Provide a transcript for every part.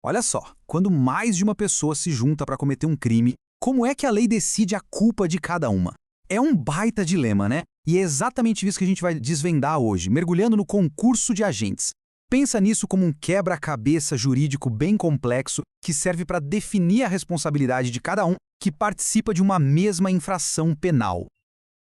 Olha só, quando mais de uma pessoa se junta para cometer um crime, como é que a lei decide a culpa de cada uma? É um baita dilema, né? E é exatamente isso que a gente vai desvendar hoje, mergulhando no concurso de agentes. Pensa nisso como um quebra-cabeça jurídico bem complexo que serve para definir a responsabilidade de cada um que participa de uma mesma infração penal.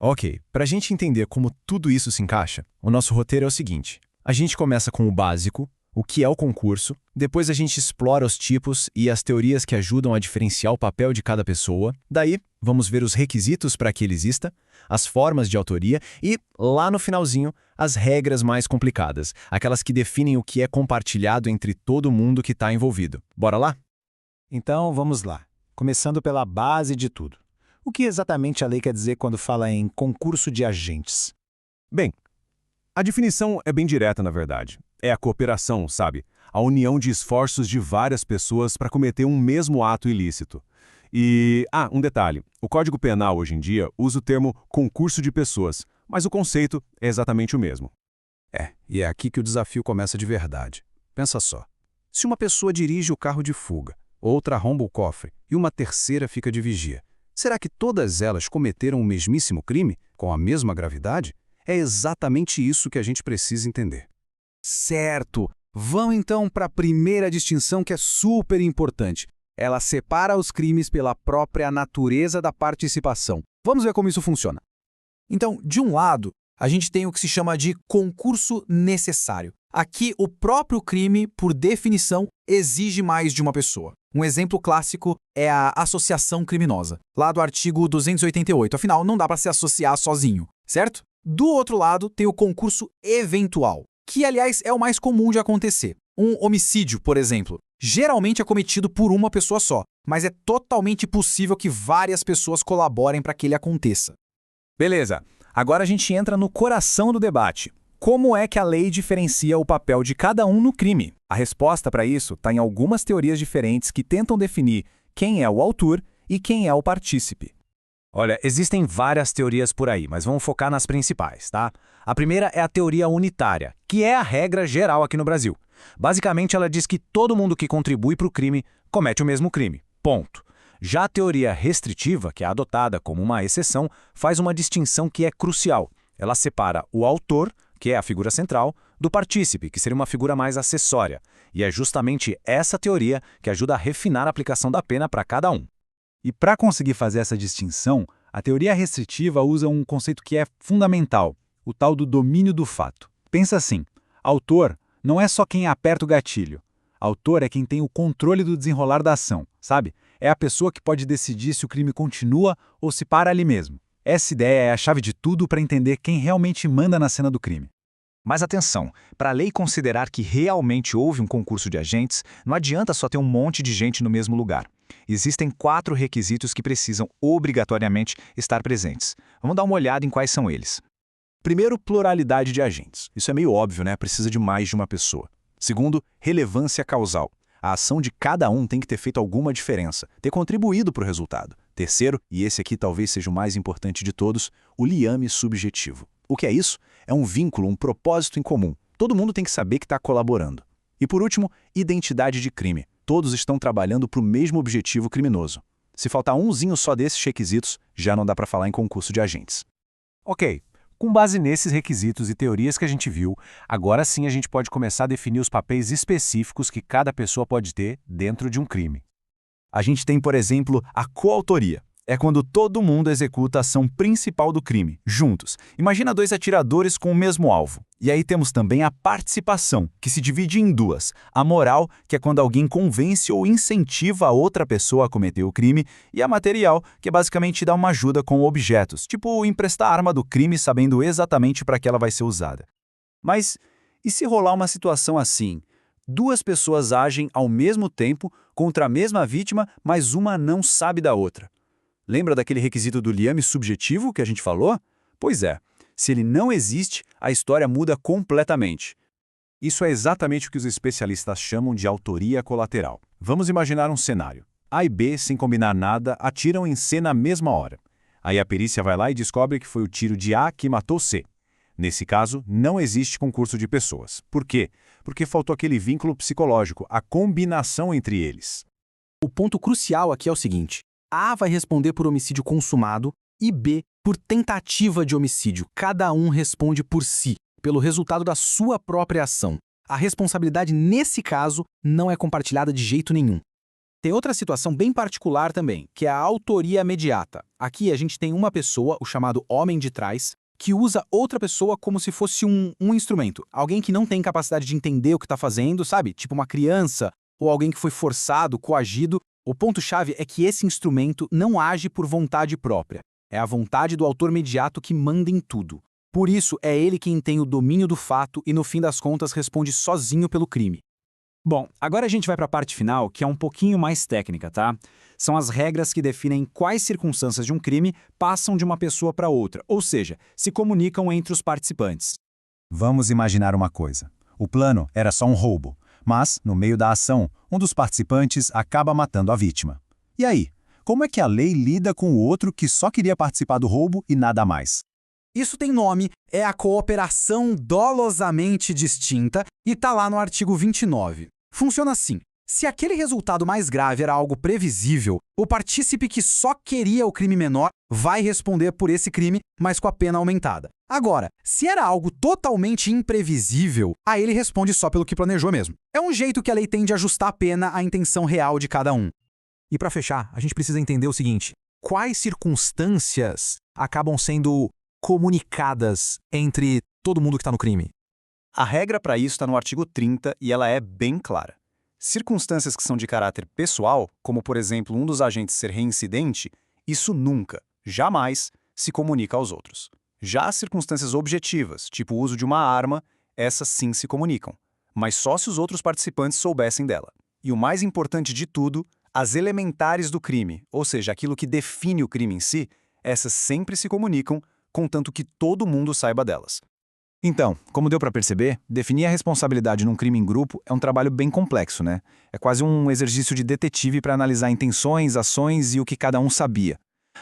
Ok, para a gente entender como tudo isso se encaixa, o nosso roteiro é o seguinte. A gente começa com o básico, o que é o concurso, depois a gente explora os tipos e as teorias que ajudam a diferenciar o papel de cada pessoa, daí vamos ver os requisitos para que ele exista, as formas de autoria e, lá no finalzinho, as regras mais complicadas, aquelas que definem o que é compartilhado entre todo mundo que está envolvido. Bora lá? Então, vamos lá. Começando pela base de tudo. O que exatamente a lei quer dizer quando fala em concurso de agentes? Bem, a definição é bem direta, na verdade. É a cooperação, sabe? A união de esforços de várias pessoas para cometer um mesmo ato ilícito. E, um detalhe. O Código Penal, hoje em dia, usa o termo concurso de pessoas, mas o conceito é exatamente o mesmo. E é aqui que o desafio começa de verdade. Pensa só. Se uma pessoa dirige o carro de fuga, outra arromba o cofre e uma terceira fica de vigia, será que todas elas cometeram o mesmíssimo crime, com a mesma gravidade? É exatamente isso que a gente precisa entender. Certo! Vamos então para a primeira distinção que é super importante. Ela separa os crimes pela própria natureza da participação. Vamos ver como isso funciona. Então, de um lado, a gente tem o que se chama de concurso necessário. Aqui, o próprio crime, por definição, exige mais de uma pessoa. Um exemplo clássico é a associação criminosa, lá do artigo 288. Afinal, não dá para se associar sozinho, certo? Do outro lado, tem o concurso eventual, que, aliás, é o mais comum de acontecer. Um homicídio, por exemplo, geralmente é cometido por uma pessoa só, mas é totalmente possível que várias pessoas colaborem para que ele aconteça. Beleza, agora a gente entra no coração do debate. Como é que a lei diferencia o papel de cada um no crime? A resposta para isso está em algumas teorias diferentes que tentam definir quem é o autor e quem é o partícipe. Olha, existem várias teorias por aí, mas vamos focar nas principais, tá? A primeira é a teoria unitária, que é a regra geral aqui no Brasil. Basicamente, ela diz que todo mundo que contribui para o crime comete o mesmo crime. Ponto. Já a teoria restritiva, que é adotada como uma exceção, faz uma distinção que é crucial. Ela separa o autor, que é a figura central, do partícipe, que seria uma figura mais acessória. E é justamente essa teoria que ajuda a refinar a aplicação da pena para cada um. E para conseguir fazer essa distinção, a teoria restritiva usa um conceito que é fundamental, o tal do domínio do fato. Pensa assim, autor não é só quem aperta o gatilho. Autor é quem tem o controle do desenrolar da ação, sabe? É a pessoa que pode decidir se o crime continua ou se para ali mesmo. Essa ideia é a chave de tudo para entender quem realmente manda na cena do crime. Mas atenção, para a lei considerar que realmente houve um concurso de agentes, não adianta só ter um monte de gente no mesmo lugar. Existem 4 requisitos que precisam obrigatoriamente estar presentes. Vamos dar uma olhada em quais são eles. Primeiro, pluralidade de agentes. Isso é meio óbvio, né? Precisa de mais de uma pessoa. Segundo, relevância causal. A ação de cada um tem que ter feito alguma diferença, ter contribuído para o resultado. Terceiro, e esse aqui talvez seja o mais importante de todos, o liame subjetivo. O que é isso? É um vínculo, um propósito em comum. Todo mundo tem que saber que está colaborando. E por último, identidade de crime. Todos estão trabalhando para o mesmo objetivo criminoso. Se faltar umzinho só desses requisitos, já não dá para falar em concurso de agentes. Ok, com base nesses requisitos e teorias que a gente viu, agora sim a gente pode começar a definir os papéis específicos que cada pessoa pode ter dentro de um crime. A gente tem, por exemplo, a coautoria. É quando todo mundo executa a ação principal do crime, juntos. Imagina 2 atiradores com o mesmo alvo. E aí temos também a participação, que se divide em 2. A moral, que é quando alguém convence ou incentiva a outra pessoa a cometer o crime, e a material, que é basicamente dá uma ajuda com objetos, tipo emprestar a arma do crime sabendo exatamente para que ela vai ser usada. Mas e se rolar uma situação assim? 2 pessoas agem ao mesmo tempo contra a mesma vítima, mas uma não sabe da outra. Lembra daquele requisito do liame subjetivo que a gente falou? Pois é, se ele não existe, a história muda completamente. Isso é exatamente o que os especialistas chamam de autoria colateral. Vamos imaginar um cenário. A e B, sem combinar nada, atiram em C na mesma hora. Aí a perícia vai lá e descobre que foi o tiro de A que matou C. Nesse caso, não existe concurso de pessoas. Por quê? porque faltou aquele vínculo psicológico, a combinação entre eles. O ponto crucial aqui é o seguinte: A vai responder por homicídio consumado e B por tentativa de homicídio. Cada um responde por si, pelo resultado da sua própria ação. A responsabilidade, nesse caso, não é compartilhada de jeito nenhum. Tem outra situação bem particular também, que é a autoria imediata. Aqui a gente tem uma pessoa, o chamado homem de trás, que usa outra pessoa como se fosse um instrumento. Alguém que não tem capacidade de entender o que está fazendo, sabe? Tipo uma criança ou alguém que foi forçado, coagido. O ponto-chave é que esse instrumento não age por vontade própria. É a vontade do autor imediato que manda em tudo. Por isso, é ele quem tem o domínio do fato e, no fim das contas, responde sozinho pelo crime. Bom, agora a gente vai para a parte final, que é um pouquinho mais técnica, tá? São as regras que definem quais circunstâncias de um crime passam de uma pessoa para outra, ou seja, se comunicam entre os participantes. Vamos imaginar uma coisa. O plano era só um roubo, mas, no meio da ação, um dos participantes acaba matando a vítima. E aí? Como é que a lei lida com o outro que só queria participar do roubo e nada mais? Isso tem nome, é a cooperação dolosamente distinta e tá lá no artigo 29. Funciona assim: se aquele resultado mais grave era algo previsível, o partícipe que só queria o crime menor vai responder por esse crime, mas com a pena aumentada. Agora, se era algo totalmente imprevisível, aí ele responde só pelo que planejou mesmo. É um jeito que a lei tem de ajustar a pena à intenção real de cada um. E para fechar, a gente precisa entender o seguinte: quais circunstâncias acabam sendo comunicadas entre todo mundo que está no crime? A regra para isso está no artigo 30 e ela é bem clara. Circunstâncias que são de caráter pessoal, como por exemplo um dos agentes ser reincidente, isso nunca, jamais, se comunica aos outros. Já as circunstâncias objetivas, tipo o uso de uma arma, essas sim se comunicam, mas só se os outros participantes soubessem dela. E o mais importante de tudo, as elementares do crime, ou seja, aquilo que define o crime em si, essas sempre se comunicam, contanto que todo mundo saiba delas. Então, como deu para perceber, definir a responsabilidade num crime em grupo é um trabalho bem complexo, né? É quase um exercício de detetive para analisar intenções, ações e o que cada um sabia.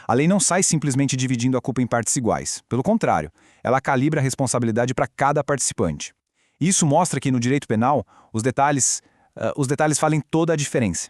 A lei não sai simplesmente dividindo a culpa em partes iguais. Pelo contrário, ela calibra a responsabilidade para cada participante. Isso mostra que no direito penal, os detalhes fazem toda a diferença.